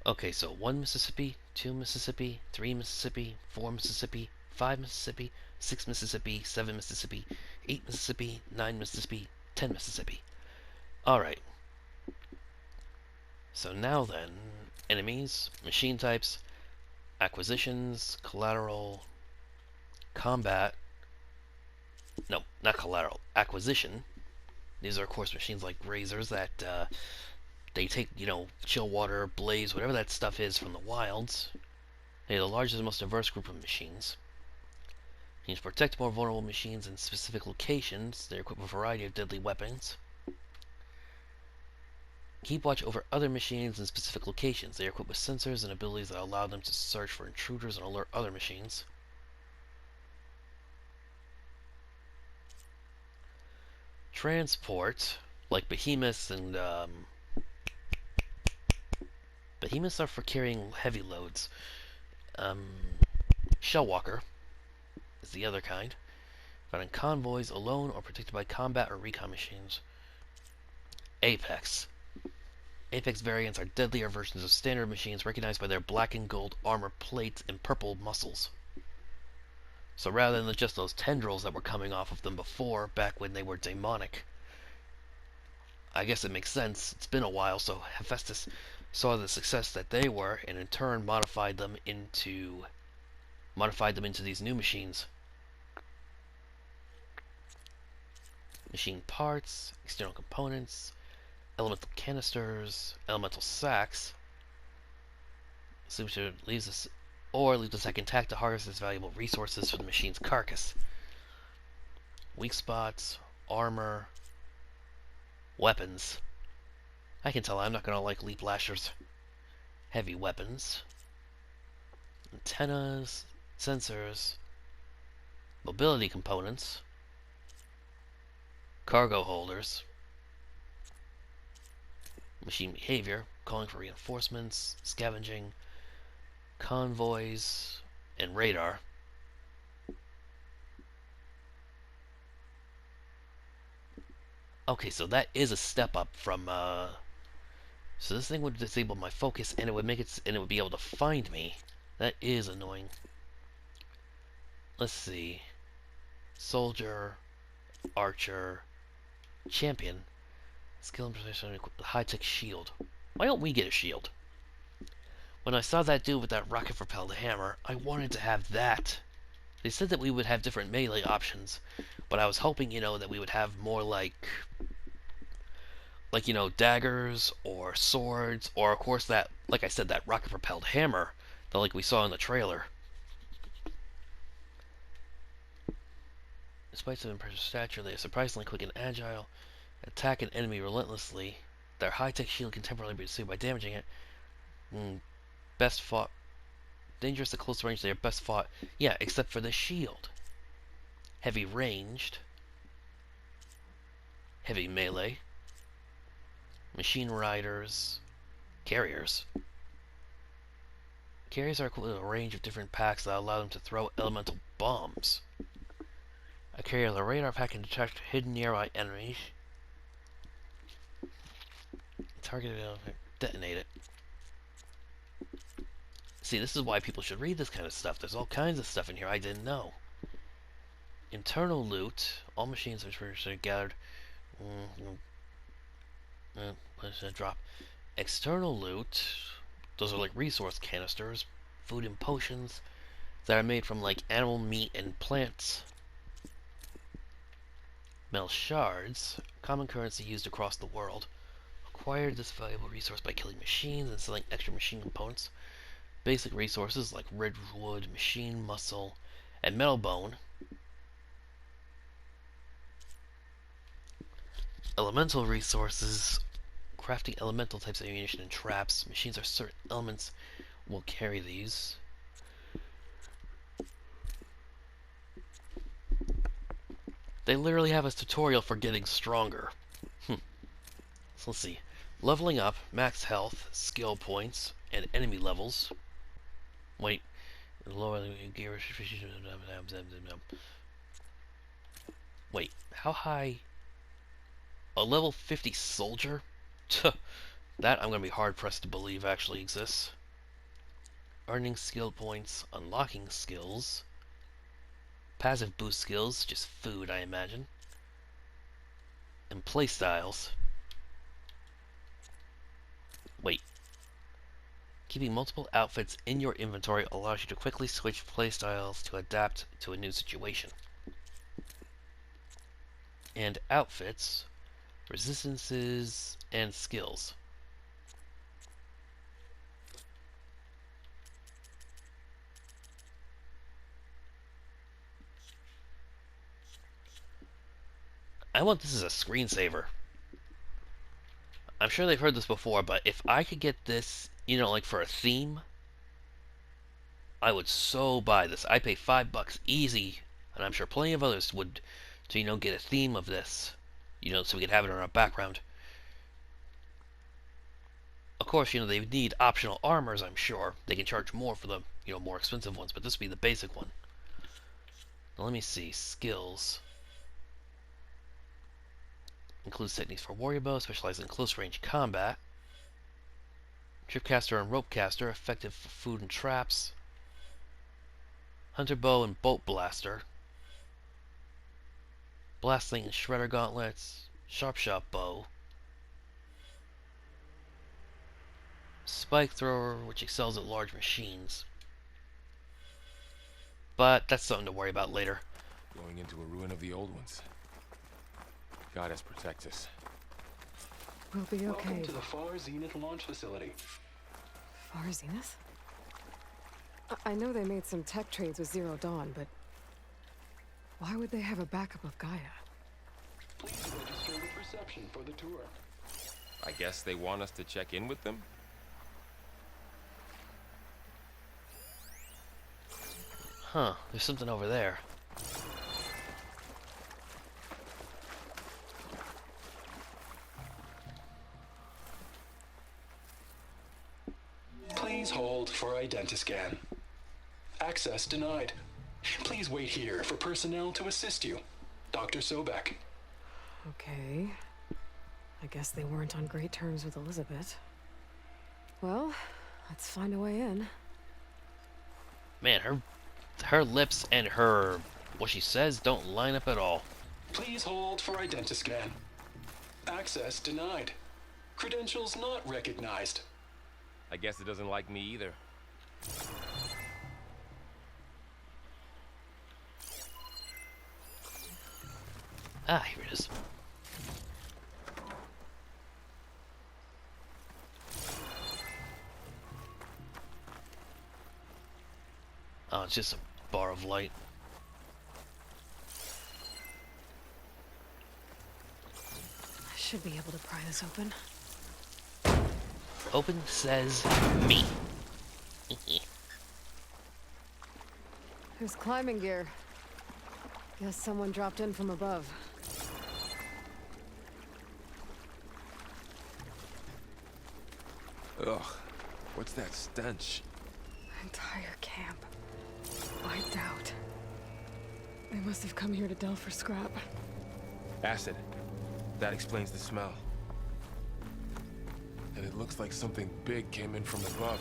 Okay, so 1 Mississippi, 2 Mississippi, 3 Mississippi, 4 Mississippi, 5 Mississippi, 6 Mississippi, 7 Mississippi, 8 Mississippi, 9 Mississippi, 10 Mississippi. Alright, so now then, enemies, machine types, acquisitions, collateral, combat. No, not collateral, acquisition. These are, of course, machines like razors that they take, chill water, blaze, whatever that stuff is from the wilds. They're the largest and most diverse group of machines. Machines protect more vulnerable machines in specific locations. They're equipped with a variety of deadly weapons. Keep watch over other machines in specific locations. They are equipped with sensors and abilities that allow them to search for intruders and alert other machines. Transport, like behemoths and behemoths are for carrying heavy loads. Shellwalker is the other kind, found in convoys alone or protected by combat or recon machines. Apex. Apex variants are deadlier versions of standard machines recognized by their black and gold armor plates and purple muscles. So rather than just those tendrils that were coming off of them before, back when they were demonic, I guess it makes sense. It's been a while, so Hephaestus saw the success that they were, and in turn modified them into these new machines. Machine parts, external components, elemental canisters, elemental sacks. Assumes it leaves us leave the sack intact to harvest its valuable resources from the machine's carcass. Weak spots, armor, weapons. I can tell I'm not gonna like leap lashers. Heavy weapons, antennas, sensors, mobility components, cargo holders, machine behavior, calling for reinforcements, scavenging, convoys, and radar. Okay, so that is a step up from, so this thing would disable my focus, and it would be able to find me. That is annoying. Let's see. Soldier, archer, champion, skill and precision, high-tech shield. Why don't we get a shield? When I saw that dude with that rocket-propelled hammer, I wanted to have that. They said that we would have different melee options, but I was hoping, that we would have more like, daggers or swords, or of course that, like I said, that rocket-propelled hammer that like we saw in the trailer. Despite some impressive stature, they are surprisingly quick and agile, attack an enemy relentlessly. Their high-tech shield can temporarily be destroyed by damaging it. Best fought. Dangerous at close range, they are best fought. Yeah, except for the shield. Heavy ranged. Heavy melee. Machine riders. Carriers. Carriers are equipped with a range of different packs that allow them to throw elemental bombs. A carrier with a radar pack can detect hidden nearby enemies. Target it, detonate it. See, this is why people should read this kind of stuff. There's all kinds of stuff in here I didn't know. Internal loot. All machines which were gathered. What's that drop? External loot. Those are like resource canisters, food and potions that are made from like animal meat and plants. Metal shards. Common currency used across the world. Acquired this valuable resource by killing machines and selling extra machine components. Basic resources like redwood, machine muscle, and metal bone. Elemental resources, crafting elemental types of ammunition and traps. Machines are certain elements will carry these. They literally have a tutorial for getting stronger. So let's see. Leveling up, max health, skill points, and enemy levels. Wait. Lower the gear. Wait, how high? A level 50 soldier? That I'm going to be hard-pressed to believe actually exists. Earning skill points, unlocking skills, passive boost skills, just food I imagine, and playstyles. Wait. Keeping multiple outfits in your inventory allows you to quickly switch playstyles to adapt to a new situation. And outfits, resistances, and skills. I want this as a screensaver. I'm sure they've heard this before, but if I could get this, you know, like for a theme, I would so buy this. I'd pay $5 easy, and I'm sure plenty of others would, to, you know, get a theme of this, you know, so we could have it in our background. Of course, you know, they need optional armors, I'm sure. They can charge more for the, you know, more expensive ones, but this would be the basic one. Now, let me see. Skills. Includes techniques for warrior bow, specialized in close range combat. Tripcaster and ropecaster, effective for food and traps. Hunter bow and bolt blaster. Blasting and shredder gauntlets. Sharp shot bow. Spike thrower, which excels at large machines. But that's something to worry about later. Going into a ruin of the old ones. Goddess protect us. We'll be okay. Welcome to the Far Zenith launch facility. Far Zenith? I know they made some tech trades with Zero Dawn, but why would they have a backup of Gaia? Please register with reception for the tour. I guess they want us to check in with them? Huh, there's something over there. Please hold for Identiscan. Access denied. Please wait here for personnel to assist you. Dr. Sobek. Okay. I guess they weren't on great terms with Elizabeth. Well, let's find a way in. Man, her lips and her what she says don't line up at all. Please hold for Identiscan. Access denied. Credentials not recognized. I guess it doesn't like me either. Ah, here it is. Oh, it's just a bar of light. I should be able to pry this open. Open says me. There's climbing gear. Guess someone dropped in from above. Ugh, what's that stench? Entire camp. Wiped out. They must have come here to delve for scrap. Acid. That explains the smell. And it looks like something big came in from above.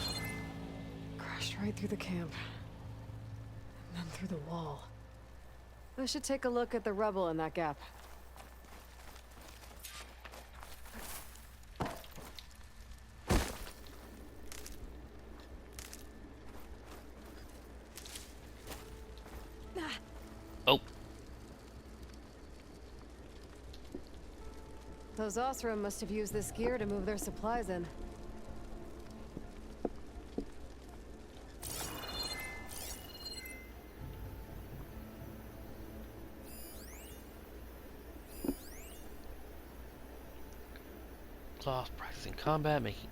Crashed right through the camp. And then through the wall. I should take a look at the rubble in that gap. Oh, Those Osram must have used this gear to move their supplies in. cloth, practicing combat, making...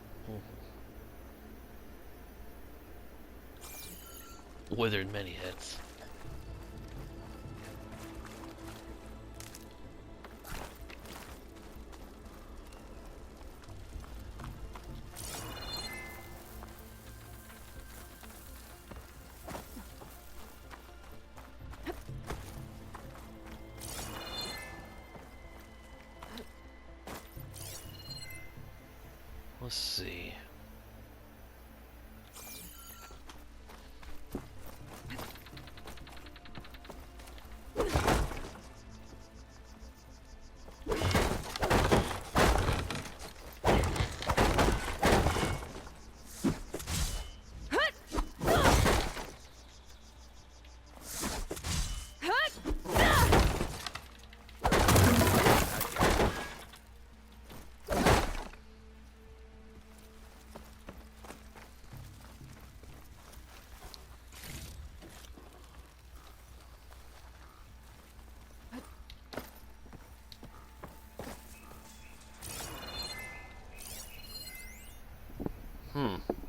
Withered many hits. Let's see.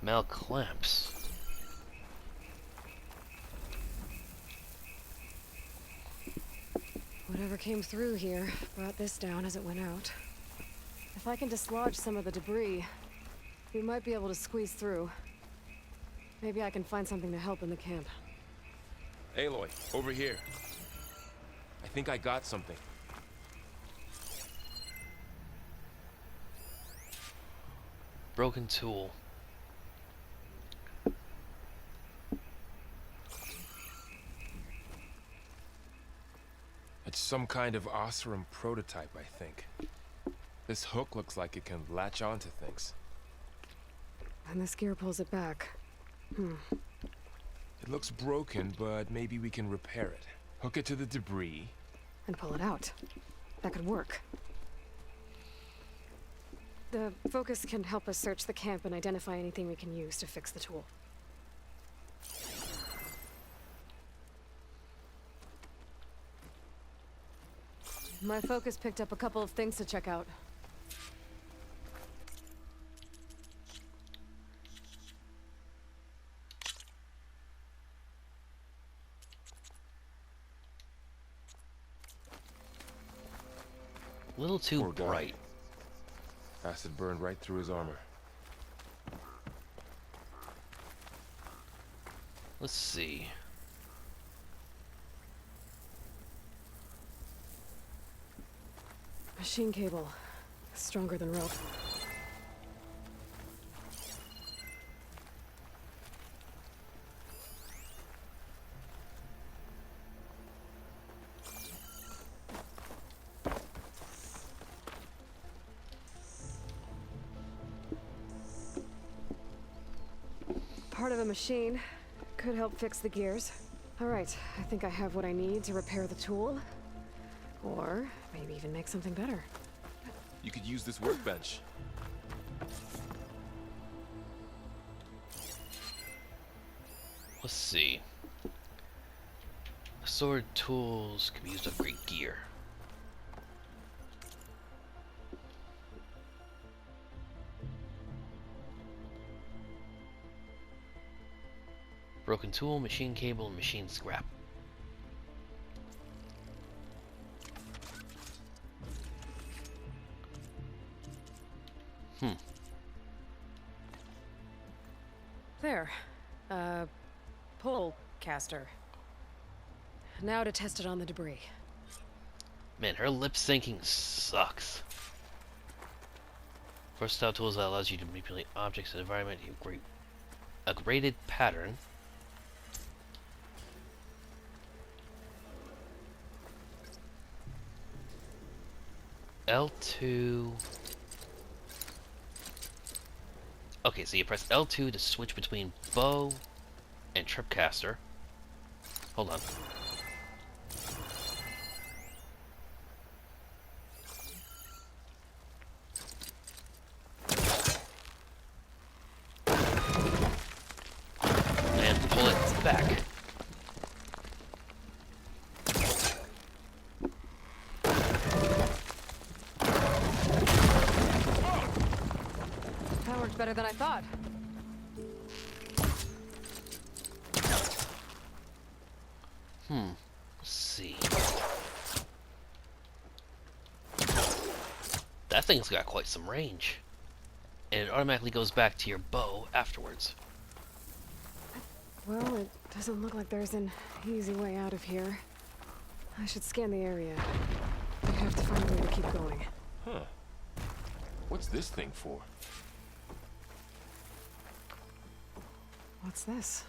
Metal clamps. Whatever came through here brought this down as it went out. If I can dislodge some of the debris, we might be able to squeeze through. Maybe I can find something to help in the camp. Aloy, over here. I think I got something. Broken tool. It's some kind of Oseram prototype, I think. This hook looks like it can latch onto things. And this gear pulls it back. It looks broken, but maybe we can repair it. Hook it to the debris. And pull it out. That could work. The focus can help us search the camp and identify anything we can use to fix the tool. My focus picked up a couple of things to check out. A little too Poor guy. bright. Acid burned right through his armor. Let's see. Machine cable. Stronger than rope. Part of a machine. Could help fix the gears. Alright, I think I have what I need to repair the tool. Or maybe even make something better. You could use this workbench. Let's see. Sword tools can be used to upgrade gear. Broken tool, machine cable, and machine scrap. There. Pole caster. Now to test it on the debris. Man, her lip syncing sucks. Versatile tools that allows you to manipulate objects and environment. A graded pattern. L2. Okay, so you press L2 to switch between bow and tripcaster. Hold on. And pull it back. That worked better than I thought. Let's see. That thing's got quite some range. And it automatically goes back to your bow afterwards. Well, it doesn't look like there's an easy way out of here. I should scan the area. I have to find a way to keep going. Huh. What's this thing for? What's this?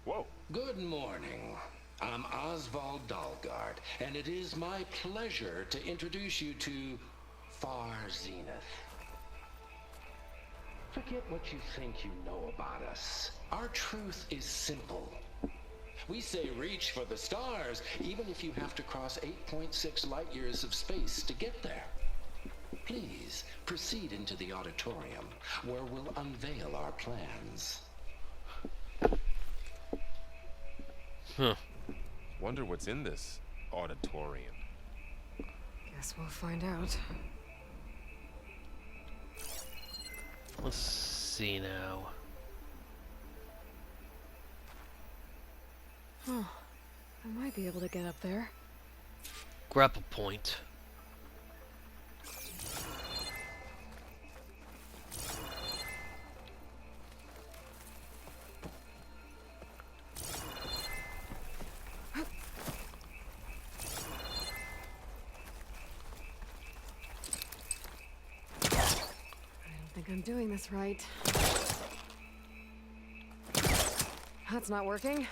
Whoa. Good morning. I'm Oswald Dalgard, and it is my pleasure to introduce you to Far Zenith. Forget what you think you know about us. Our truth is simple. We say reach for the stars, even if you have to cross 8.6 light years of space to get there. Please proceed into the auditorium, where we'll unveil our plans. Huh. Wonder what's in this auditorium. Guess we'll find out. Let's see now. Huh. I might be able to get up there. Grapple point. I think I'm doing this right. That's not working.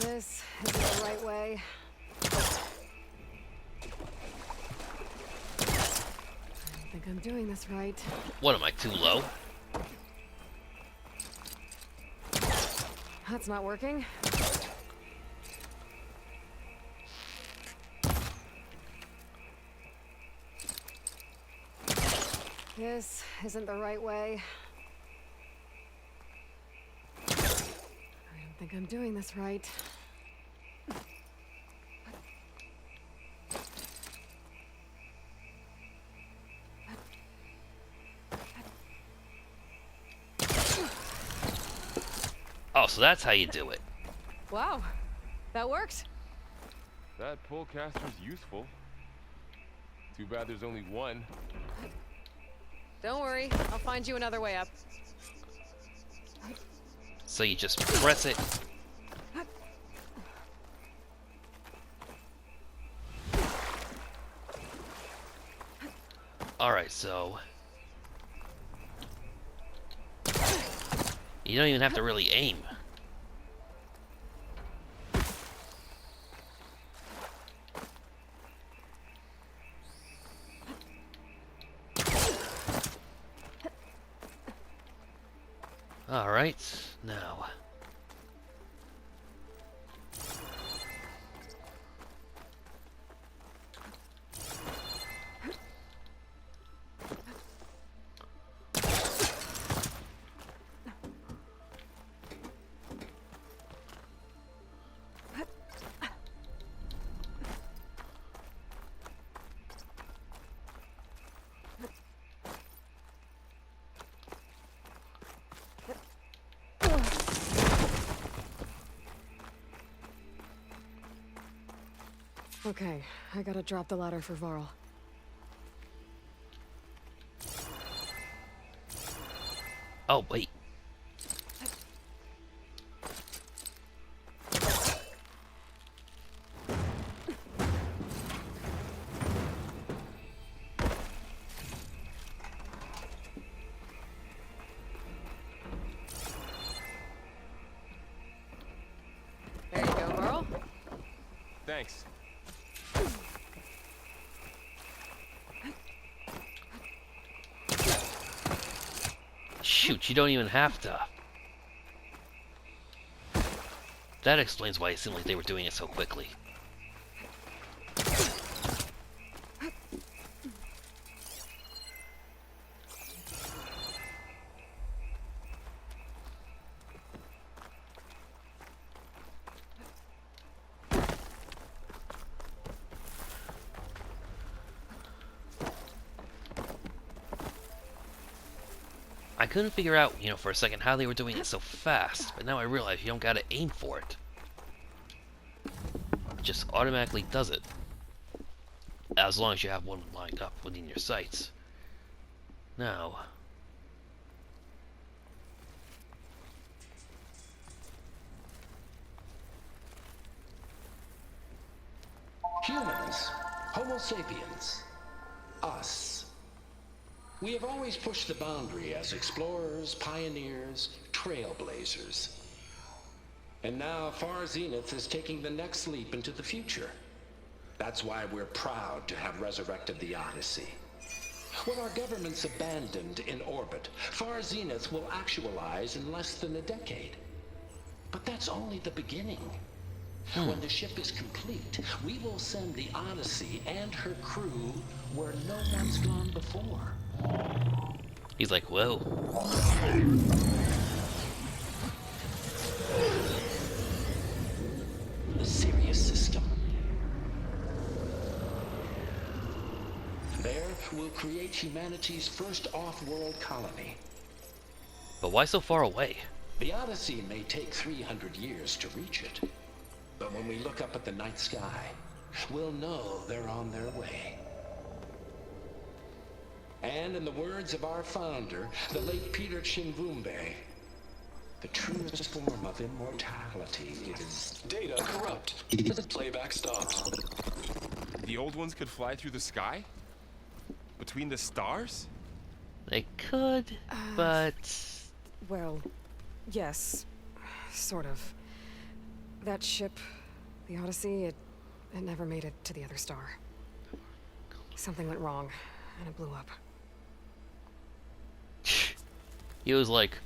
This isn't the right way. I don't think I'm doing this right. What, am I too low? That's not working. This isn't the right way. I don't think I'm doing this right. Oh, so that's how you do it. Wow, that worked. That pullcaster's useful. Too bad there's only one. Don't worry, I'll find you another way up. So you just press it. Alright, so... you don't even have to really aim. Alright, now... Okay, I gotta drop the ladder for Varl. Oh, wait. There you go, Varl. Thanks. Shoot, you don't even have to. That explains why it seemed like they were doing it so quickly. I couldn't figure out, for a second how they were doing it so fast, but now I realize you don't gotta aim for it. It just automatically does it. As long as you have one lined up within your sights. Now... Humans, Homo sapiens, us. We have always pushed the boundary as explorers, pioneers, trailblazers. And now Far Zenith is taking the next leap into the future. That's why we're proud to have resurrected the Odyssey. What our governments abandoned in orbit, Far Zenith will actualize in less than a decade. But that's only the beginning. When the ship is complete, we will send the Odyssey and her crew where no one's gone before. He's like, whoa. The Sirius system. There, we'll create humanity's first off-world colony. But why so far away? The Odyssey may take 300 years to reach it. But when we look up at the night sky, we'll know they're on their way. And in the words of our founder, the late Peter Chimvumbe, the truest form of immortality is... Data corrupt. Playback stopped. The old ones could fly through the sky? Between the stars? They could, but... Well, yes. Sort of. That ship, the Odyssey, it never made it to the other star. Something went wrong, and it blew up. He was like...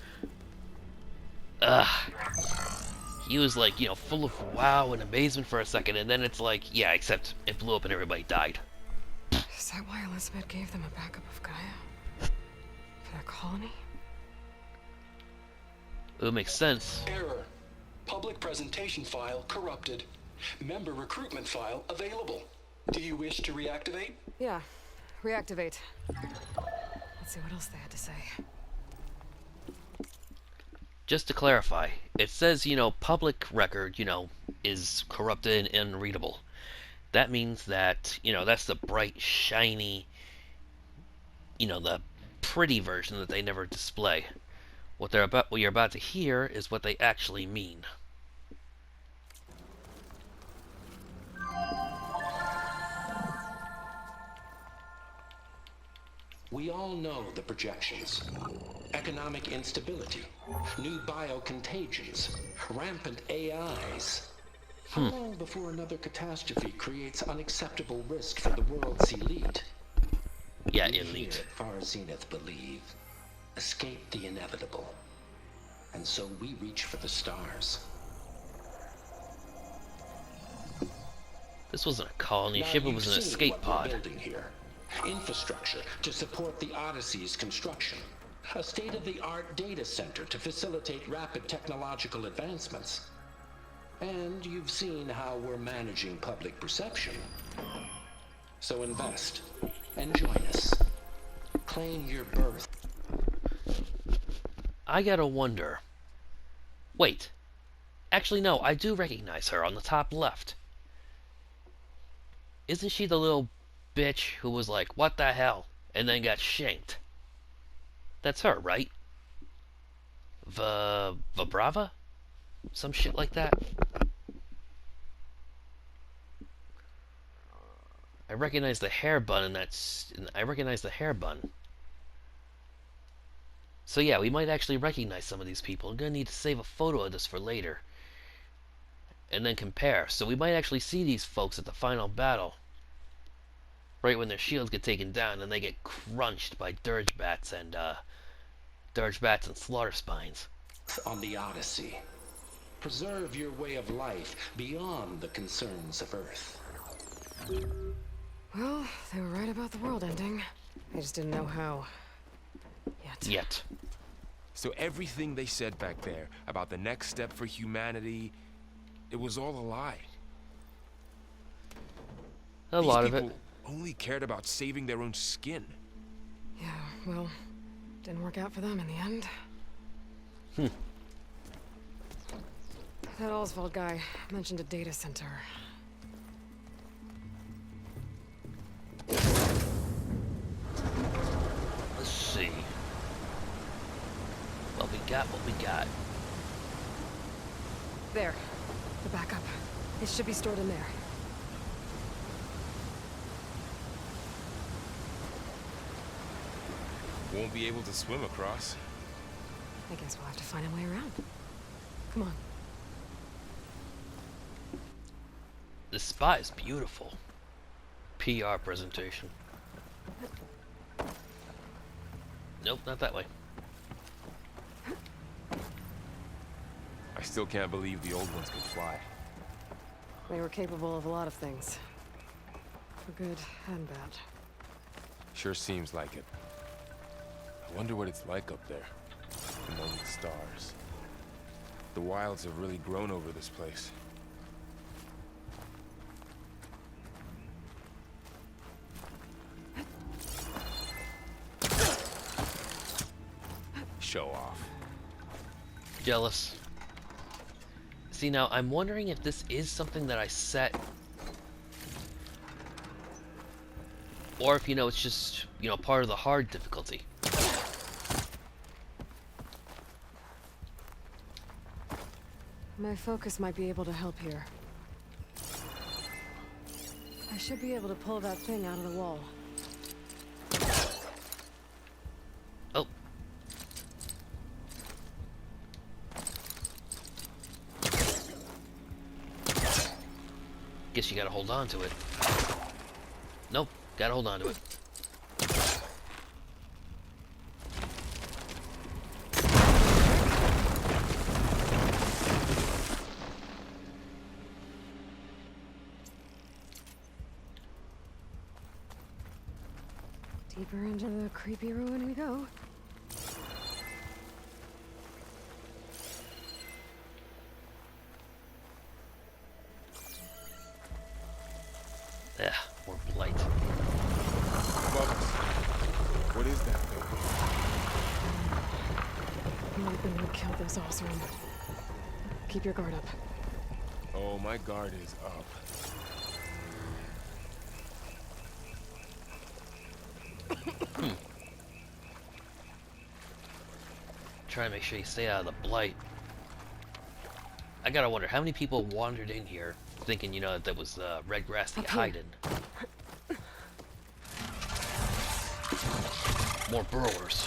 He was like, you know, full of wow and amazement for a second, and then it's like, yeah, except it blew up and everybody died. Is that why Elizabeth gave them a backup of Gaia? For their colony? It would make sense. Error. Public presentation file corrupted. Member recruitment file available. Do you wish to reactivate? Yeah. Reactivate. Let's see what else they had to say. Just to clarify, it says, you know, public record, you know, is corrupted and unreadable. That means that, you know, that's the bright, shiny, you know, the pretty version that they never display. What you're about to hear is what they actually mean. We all know the projections. Economic instability, new biocontagions, rampant AIs. How long before another catastrophe creates unacceptable risk for the world's elite? Yeah, We elite. here at Far Zenith believe, escape the inevitable. And so we reach for the stars. This wasn't a colony Now, ship, it you've was an seen escape what we're pod. building here. Infrastructure to support the Odyssey's construction. A state-of-the-art data center to facilitate rapid technological advancements. And you've seen how we're managing public perception. So invest and join us. Claim your berth. I gotta wonder. Wait. Actually, no, I do recognize her on the top left. Isn't she the little bitch who was like, what the hell? And then got shanked? That's her, right? Vibrava? Some shit like that? I recognize the hair bun in that... I recognize the hair bun. So yeah, we might actually recognize some of these people. I'm gonna need to save a photo of this for later. And then compare. So we might actually see these folks at the final battle. Right when their shields get taken down and they get crunched by dirge bats and slaughter spines. On the Odyssey. Preserve your way of life beyond the concerns of Earth. Well, they were right about the world ending. They just didn't know how. Yet. So everything they said back there about the next step for humanity, it was all a lie. A lot of it. These people only cared about saving their own skin. Yeah, well, didn't work out for them in the end. That Oswald guy mentioned a data center. Let's see. What we got, what we got. There. The backup. It should be stored in there. Won't be able to swim across. I guess we'll have to find a way around. Come on. This spot is beautiful. PR presentation. Nope, not that way. I still can't believe the old ones could fly. They were capable of a lot of things. For good and bad. Sure seems like it. I wonder what it's like up there, among the stars. The wilds have really grown over this place. Show off. Jealous. See, now, I'm wondering if this is something that I set... Or if, it's just, part of the hard difficulty. My focus might be able to help here. I should be able to pull that thing out of the wall. Oh. Guess you gotta hold on to it. Nope, gotta hold on to it. Deeper into the creepy ruin we go. Yeah, more blight. Above us. What is that thing? Might be what killed this Osram. Keep your guard up. Oh, my guard is up. Try to make sure you stay out of the blight. I gotta wonder how many people wandered in here thinking, that there was red grass to hide in. More burrowers.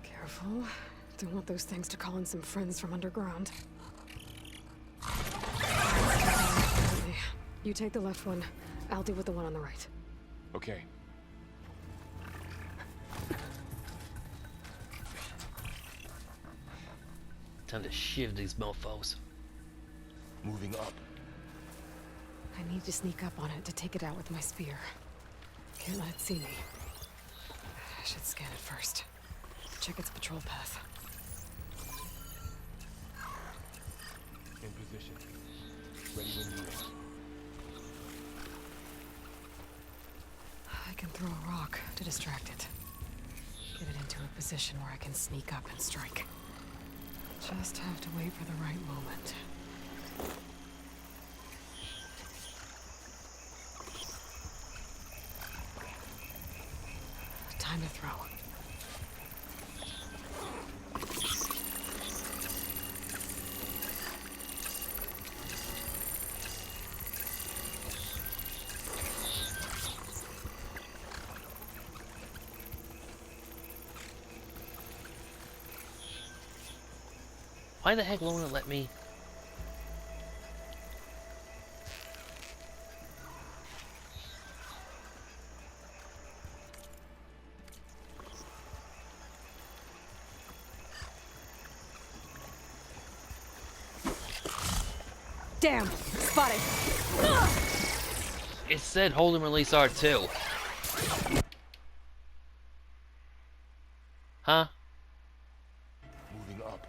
Careful. Don't want those things to call in some friends from underground. You take the left one. I'll deal with the one on the right. Okay. Time to shiv these mofos. Moving up. I need to sneak up on it to take it out with my spear. Can't let it see me. I should scan it first. Check its patrol path. In position. Ready when you are. I can throw a rock to distract it. Get it into a position where I can sneak up and strike. Just have to wait for the right moment. Time to throw. Why the heck won't it let me? Damn! Spotted! It said hold and release R2. Huh? Moving up.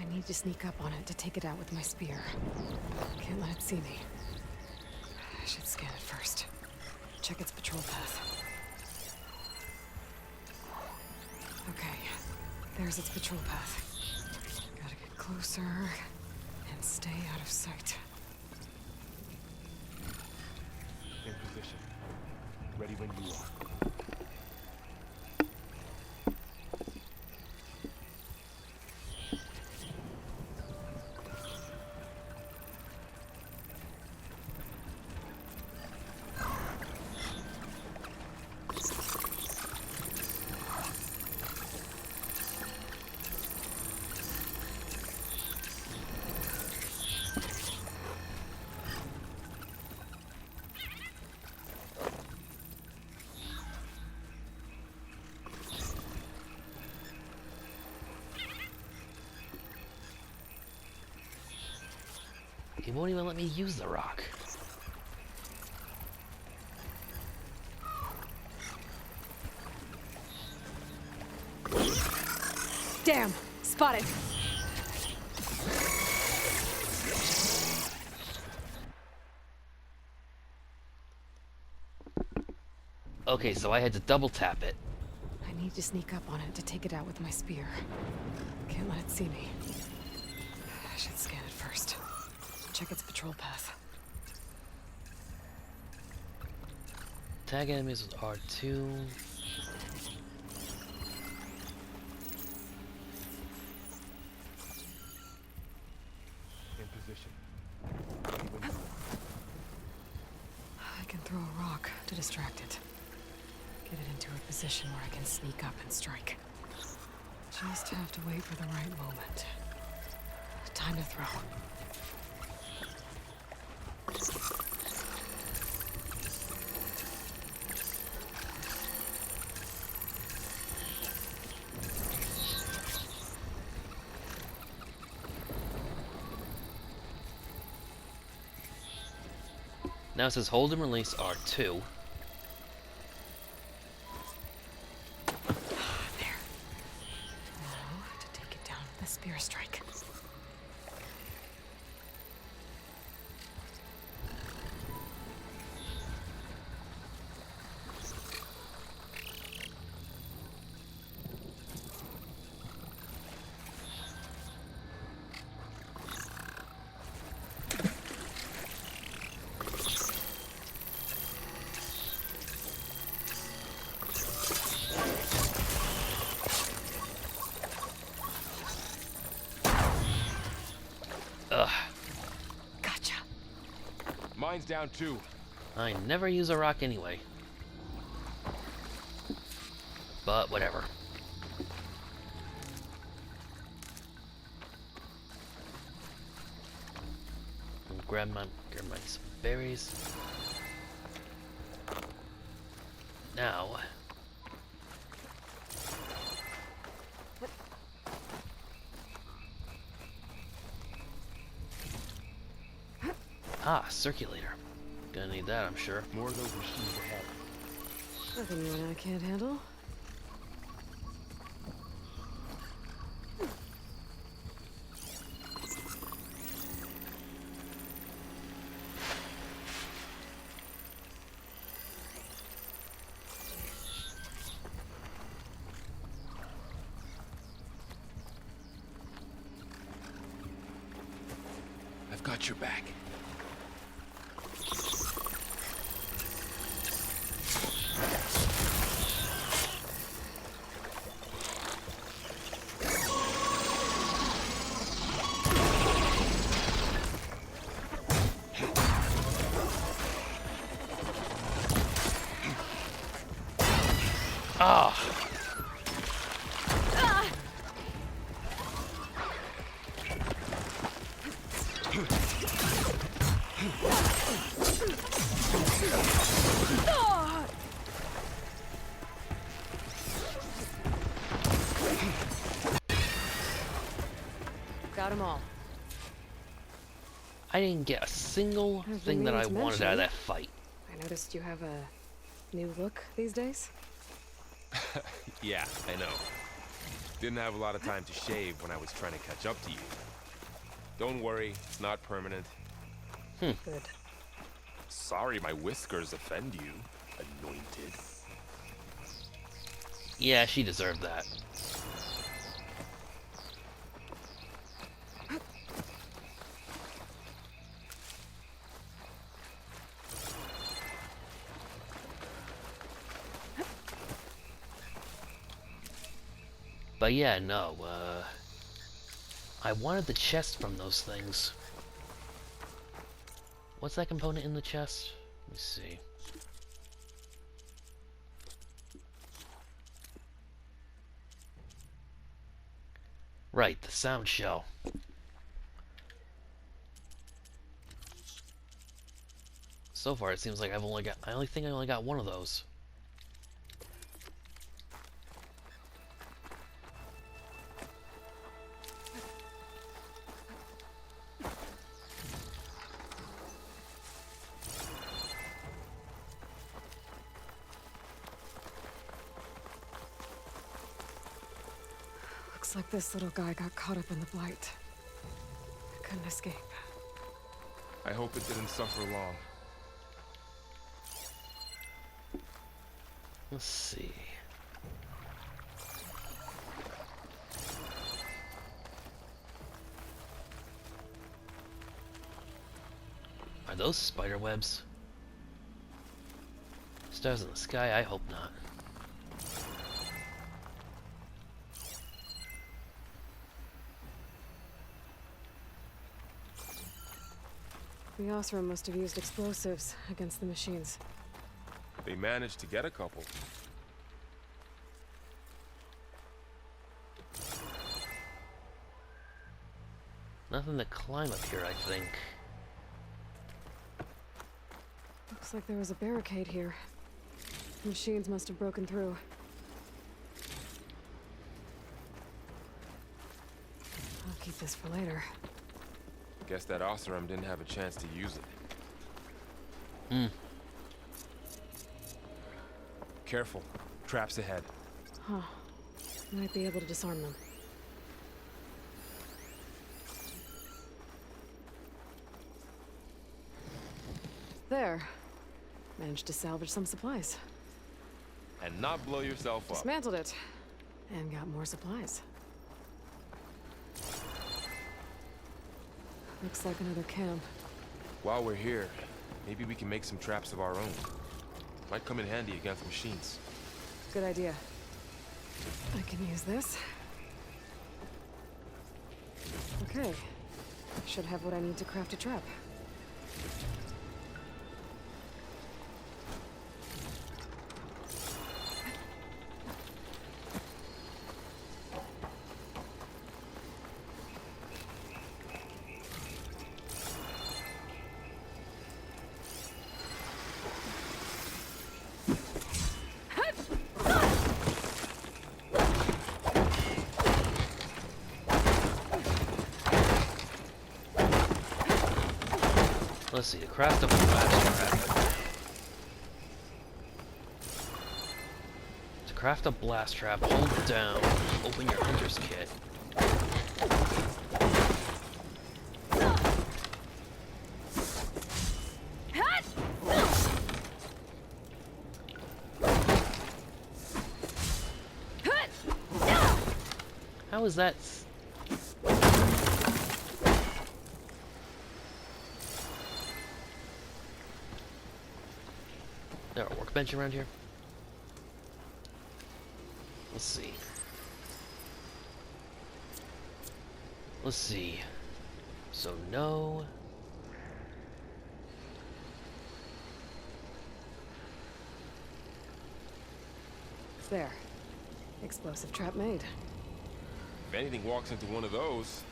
I need to sneak up on it to take it out with my spear. Can't let it see me. I should scan it first. Check its patrol path. Okay, there's its patrol path. Gotta get closer and stay out of sight. In position. Ready when you are. He won't even let me use the rock. Damn! Spotted! Okay, so I had to double tap it. I need to sneak up on it to take it out with my spear. Can't let it see me. I should scan it first. Check its patrol path. Tag enemies with R2. In position. I can throw a rock to distract it. Get it into a position where I can sneak up and strike. Just have to wait for the right moment. Time to throw. Now it says hold and release R2. There. Now to take it down with a spear strike. Ugh. Gotcha. Mine's down too. I never use a rock anyway. But whatever. Grab my some berries. Now. Ah, circulator. Gonna need that, I'm sure. More of those machines ahead. Nothing you and I can't handle. I've got your back. Ah! Got them all. I didn't get a single I've been thing that I meaning to wanted out of mention. that fight. I noticed you have a new look these days. Yeah, I know. Didn't have a lot of time to shave when I was trying to catch up to you. Don't worry, it's not permanent. Good. Sorry my whiskers offend you, anointed. Yeah, she deserved that. But yeah, no, I wanted the chest from those things. What's that component in the chest? Let me see. Right, the sound shell. So far, it seems like I only think I only got one of those. Looks like this little guy got caught up in the blight. Couldn't escape. I hope it didn't suffer long. Let's see. Are those spider webs? Stars in the sky? I hope not. The Osram must have used explosives against the machines. They managed to get a couple. Nothing to climb up here, I think. Looks like there was a barricade here. Machines must have broken through. I'll keep this for later. Guess that Oseram didn't have a chance to use it. Hmm. Careful. Traps ahead. Huh. Might be able to disarm them. There. Managed to salvage some supplies. And not blow yourself up. Dismantled it. And got more supplies. Looks like another camp. While we're here, maybe we can make some traps of our own. Might come in handy against machines. Good idea. I can use this. Okay. Should have what I need to craft a trap. Let's see, to craft a blast trap. To craft a blast trap, hold down, open your hunter's kit. How is that? There a workbench around here? Let's see. Let's see. So no. There. Explosive trap made. If anything walks into one of those,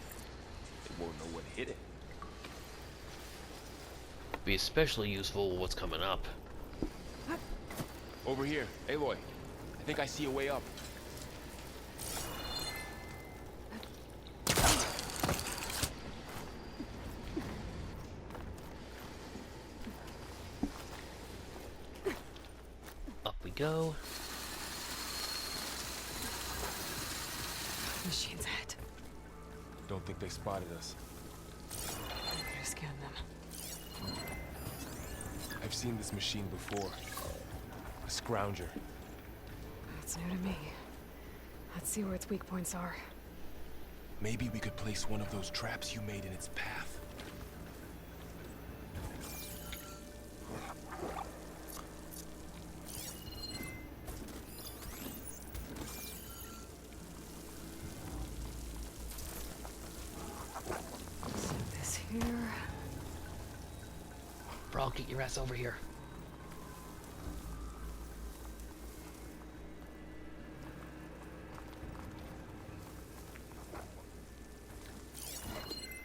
it won't know what hit it. Be especially useful with what's coming up. Over here, Aloy. I think I see a way up. Up we go. Machine's head. Don't think they spotted us. I better scan them. I've seen this machine before. A scrounger. That's new to me. Let's see where its weak points are. Maybe we could place one of those traps you made in its path. Set this here. Brawl, get your ass over here.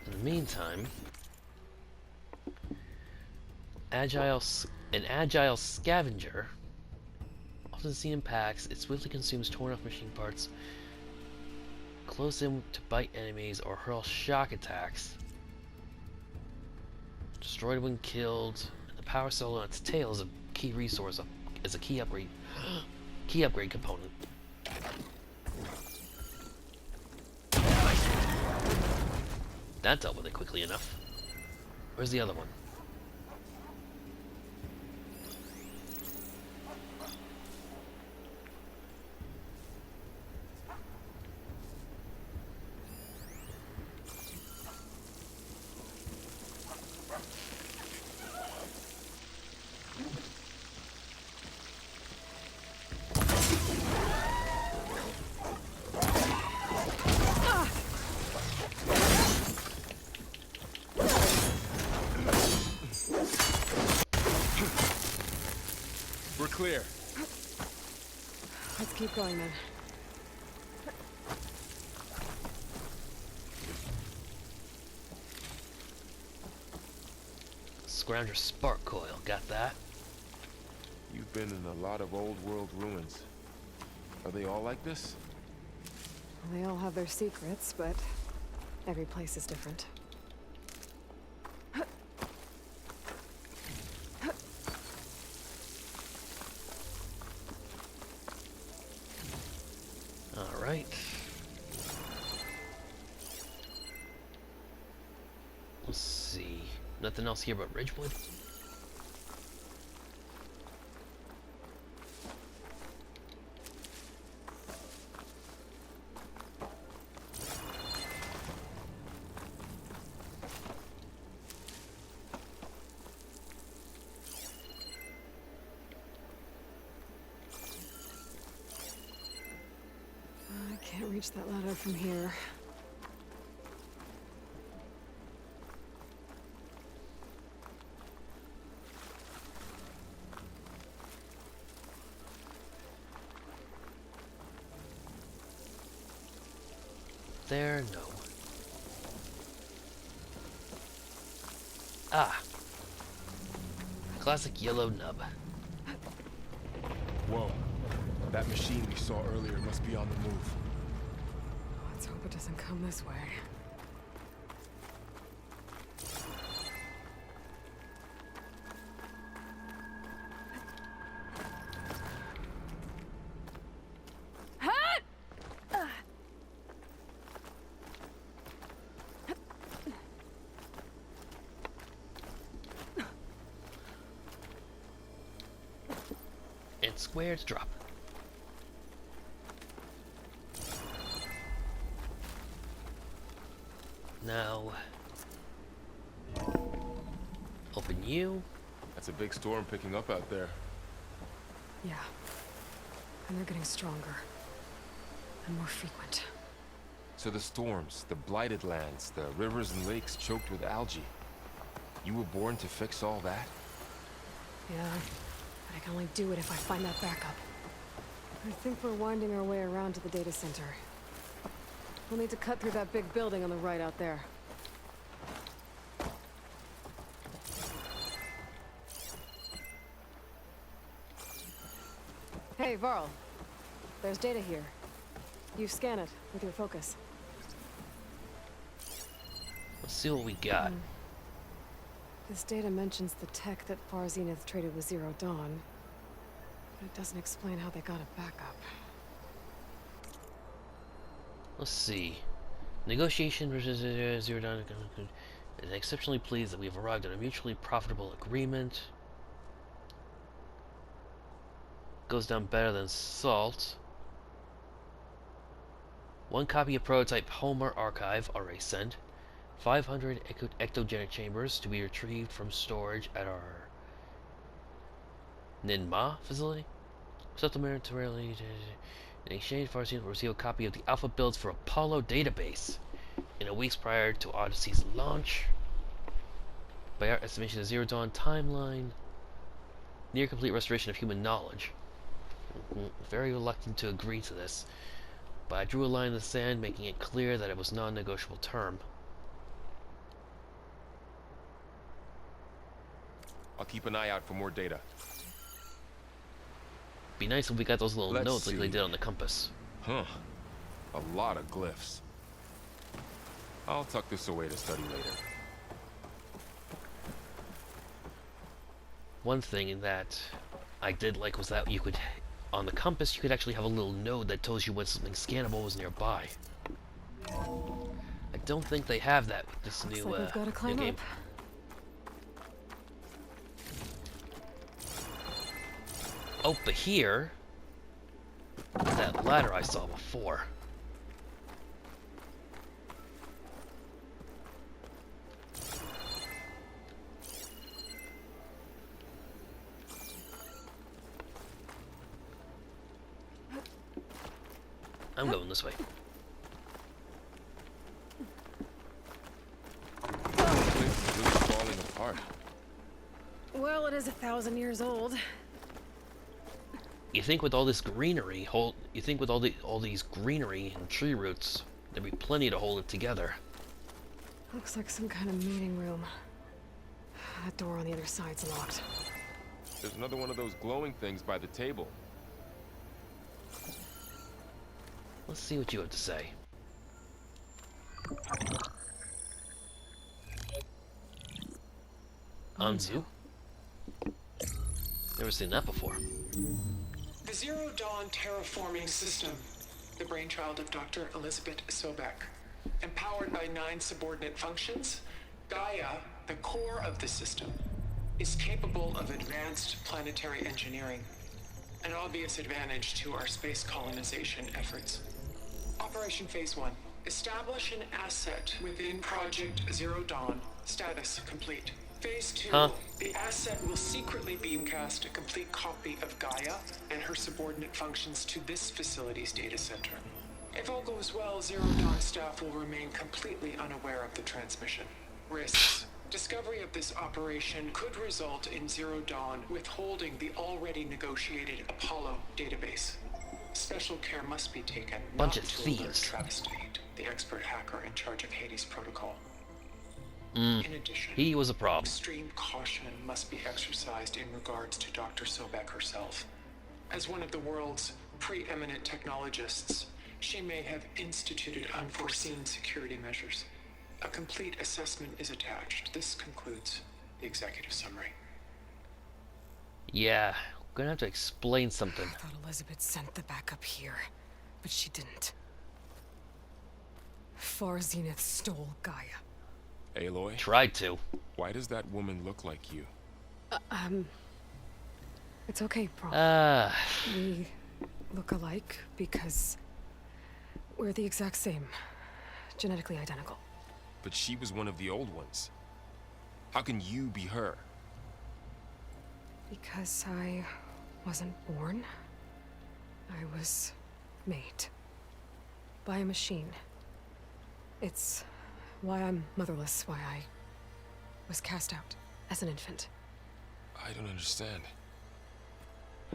In the meantime, an agile scavenger, often seen in packs, it swiftly consumes torn off machine parts, close in to bite enemies or hurl shock attacks. Destroyed when killed, and the power cell on its tail is a key resource, is a key upgrade component. That dealt with it quickly enough. Where's the other one? We're clear. Let's keep going then. Scrounger spark coil, got that? You've been in a lot of old world ruins. Are they all like this? Well, they all have their secrets, but every place is different. Alright. Let's see. Nothing else here but Ridgewood? I can't reach that ladder from here. There, no. Ah. Classic yellow nub. Whoa. That machine we saw earlier must be on the move. Let's hope it doesn't come this way. And square to drop. Now, open you. That's a big storm picking up out there. Yeah. And they're getting stronger. And more frequent. So the storms, the blighted lands, the rivers and lakes choked with algae. You were born to fix all that? Yeah. But I can only do it if I find that backup. I think we're winding our way around to the data center. We'll need to cut through that big building on the right out there. Hey, Varl. There's data here. You scan it with your focus. Let's see what we got. This data mentions the tech that Far Zenith traded with Zero Dawn, but it doesn't explain how they got it back up. Let's see. Negotiation versus Zero Dawn is exceptionally pleased that we have arrived at a mutually profitable agreement. Goes down better than salt. One copy of prototype Homer archive already sent. 500 ectogenic chambers to be retrieved from storage at our Ninma facility. Supplementarily, in exchange, Far Zenith will receive a copy of the alpha builds for Apollo database in the weeks prior to Odyssey's launch. By our estimation, the Zero Dawn timeline, near complete restoration of human knowledge. Very reluctant to agree to this, but I drew a line in the sand, making it clear that it was not a negotiable term. I'll keep an eye out for more data. Be nice if we got those little Let's notes like they see. did on the compass. Huh. A lot of glyphs. I'll tuck this away to study later. One thing that I did like was that you could, on the compass, you could actually have a little node that tells you when something scannable was nearby. I don't think they have that with this Looks new, like we've got to new climb game. up. Oh, but here, that ladder I saw before. I'm going this way. The place is really falling apart. Well, it is 1,000 years old. You think with all this greenery, you think with all these greenery and tree roots, there'd be plenty to hold it together. Looks like some kind of meeting room. That door on the other side's locked. There's another one of those glowing things by the table. Let's see what you have to say. Anzu? Never seen that before. The Zero Dawn terraforming system, the brainchild of Dr. Elizabeth Sobek. Empowered by 9 subordinate functions, Gaia, the core of the system, is capable of advanced planetary engineering, an obvious advantage to our space colonization efforts. Operation Phase 1. Establish an asset within Project Zero Dawn. Status complete. Phase 2. Huh? The asset will secretly beamcast a complete copy of Gaia and her subordinate functions to this facility's data center. If all goes well, Zero Dawn staff will remain completely unaware of the transmission. Risks. Discovery of this operation could result in Zero Dawn withholding the already negotiated Apollo database. Special care must be taken Bunch not of to alert thieves. Travis Tate, the expert hacker in charge of Hades Protocol. Mm. In addition, He was a problem. extreme caution must be exercised in regards to Dr. Sobek herself. As one of the world's preeminent technologists, she may have instituted unforeseen security measures. A complete assessment is attached. This concludes the executive summary. Yeah, gonna have to explain something. I thought Elizabeth sent the backup here, but she didn't. Far Zenith stole Gaia. Aloy, Tried to. why does that woman look like you? It's okay, Prom. We look alike because we're the exact same. Genetically identical. But she was one of the old ones. How can you be her? Because I wasn't born. I was made. By a machine. It's why I'm motherless, why I was cast out as an infant. I don't understand.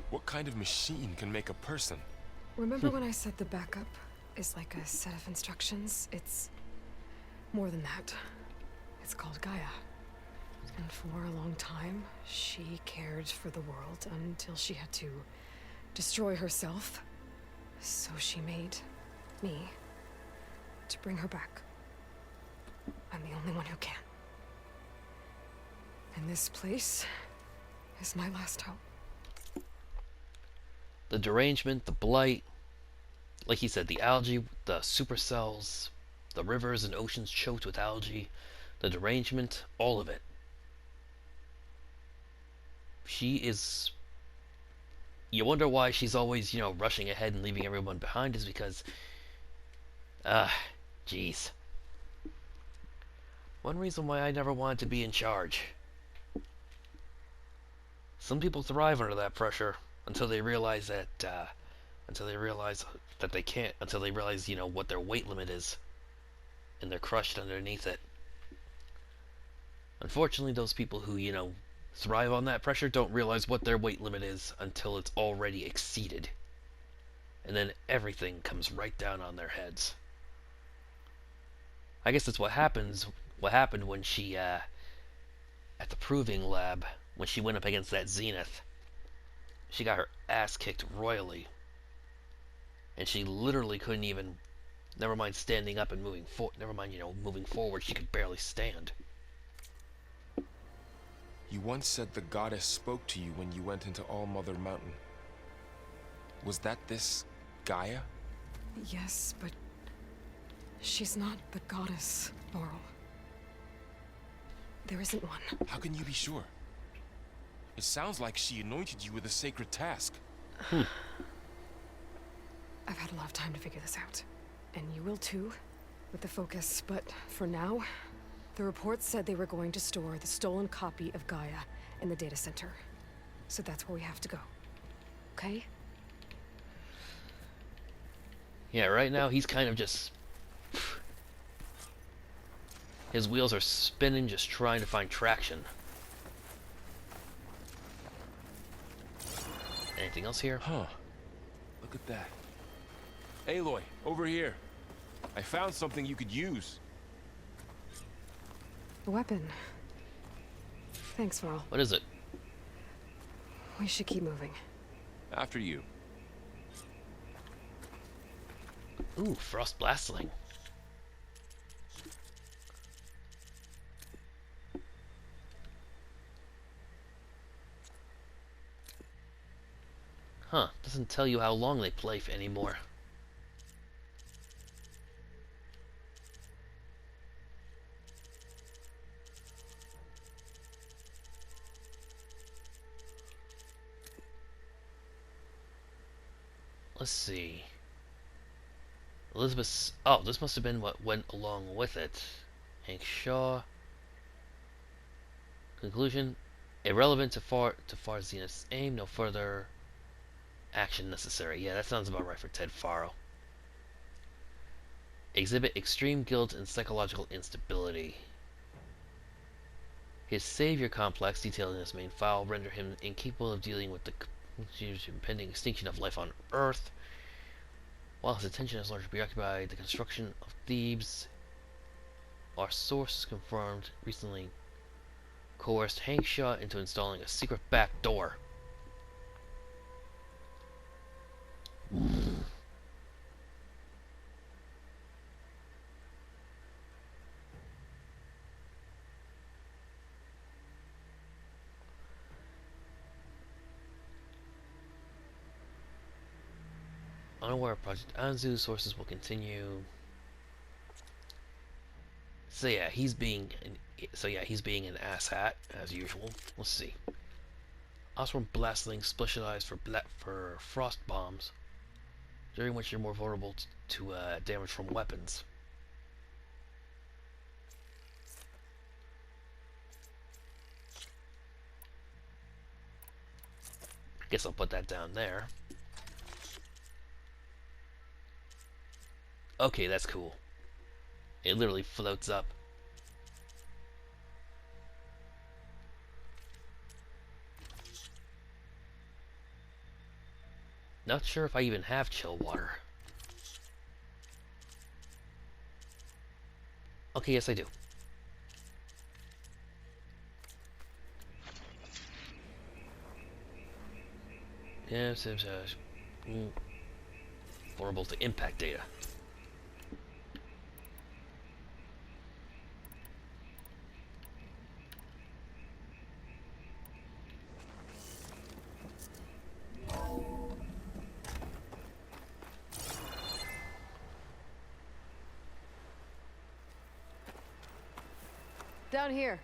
What kind of machine can make a person? Remember when I said the backup is like a set of instructions? It's more than that. It's called Gaia. And for a long time, she cared for the world until she had to destroy herself. So she made me to bring her back. I'm the only one who can. And this place is my last hope. The derangement, the blight, like he said, the algae, the supercells, the rivers and oceans choked with algae, the derangement, all of it. She is... You wonder why she's always, rushing ahead and leaving everyone behind is because... jeez. One reason why I never wanted to be in charge. Some people thrive under that pressure until they realize that, they can't, until they realize, what their weight limit is. And they're crushed underneath it. Unfortunately, those people who, thrive on that pressure don't realize what their weight limit is until it's already exceeded. And then everything comes right down on their heads. I guess that's what happened when she, at the proving lab, when she went up against that Zenith. She got her ass kicked royally. And she literally couldn't even, never mind standing up and moving moving forward, she could barely stand. You once said the goddess spoke to you when you went into All-Mother Mountain. Was that this Gaia? Yes, but She's not the goddess, Laurel. There isn't one. How can you be sure? It sounds like she anointed you with a sacred task. I've had a lot of time to figure this out. And you will too, with the focus. But for now, the reports said they were going to store the stolen copy of Gaia in the data center. So that's where we have to go. Okay? Yeah, right now he's kind of just... His wheels are spinning, just trying to find traction. Anything else here? Huh. Look at that. Aloy, over here. I found something you could use. A weapon. Thanks, Varl. What is it? We should keep moving. After you. Ooh, Frost Blastling. Huh, doesn't tell you how long they play for anymore. Let's see. Elizabeth's... Oh, this must have been what went along with it. Hank Shaw. Conclusion. Irrelevant to Far Zenith's aim. No further action necessary. Yeah, that sounds about right for Ted Faro. Exhibit extreme guilt and psychological instability. His savior complex, detailed in his main file, render him incapable of dealing with the impending extinction of life on Earth. While his attention is largely preoccupied the construction of Thebes, our source confirmed recently coerced Hank Shaw into installing a secret back door. Unaware of Project Anzu, sources will continue. So yeah, he's being an asshat as usual. Let's see. Osram Blastling specialized for frost bombs, during which you're more vulnerable to damage from weapons. Guess I'll put that down there. Okay, that's cool. It literally floats up. Not sure if I even have chill water. Okay, yes I do. Yes, vulnerable to impact data. Down here.